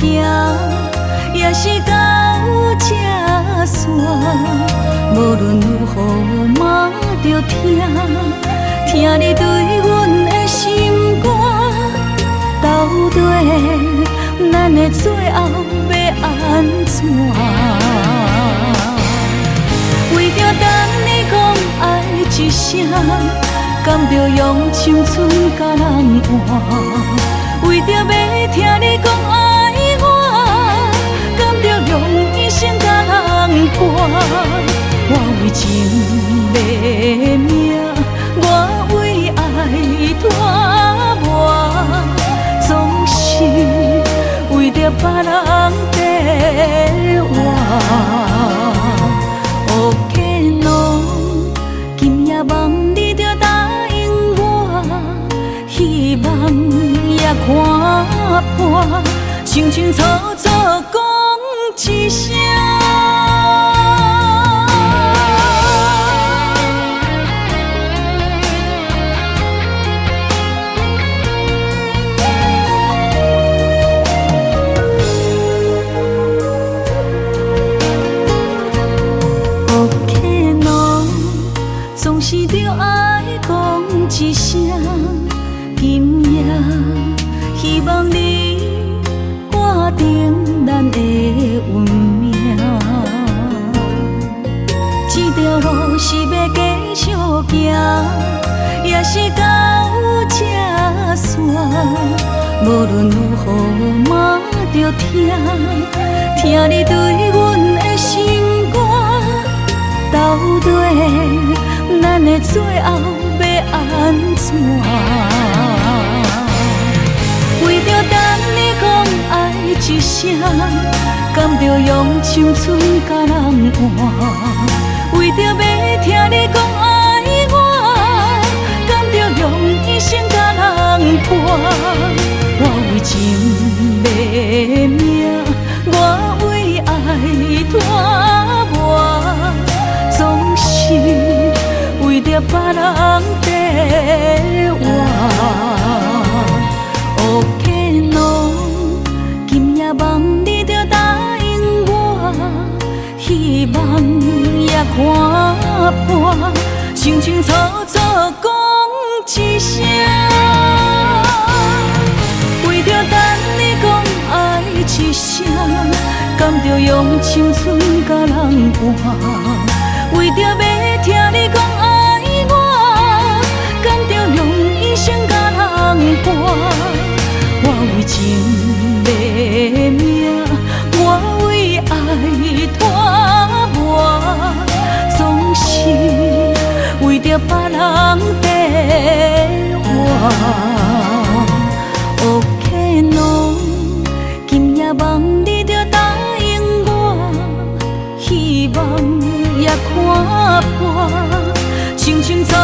行，也是到这线。无论如何嘛着听，听你对阮的心肝。到底咱的最后要安怎？为着等你讲爱一声，甘着用青春甲人换？为着要听你讲爱我，甘着用一生甲人伴？我为情卖命，我为爱拖磨，总是为着别人在活。OK 喏，今夜梦你着答应我，希望也看破，清清楚楚讲一声。总是着爱讲一声，今夜希望你决定咱的运命。这条路是要继续行，也是到这线。无论如何嘛着听，听你对阮的心肝。到底咱的最后要安怎？为着等你讲爱一声，甘着用青春甲人换？为着要听你讲爱我，甘着用一生甲人伴？我为情卖命，我为爱拖磨。总是为着别人在活。OK 喏，今夜梦你着答应我，希望也看破，清清楚楚讲一声。为着等你讲爱一声，甘着用青春甲人换？为着要听你讲爱我，甘着用一生甲人伴？我为情卖命，我为爱拖磨，总是为着别人在活。OK 喏，今夜梦你着答应我，希望也看破，清清楚。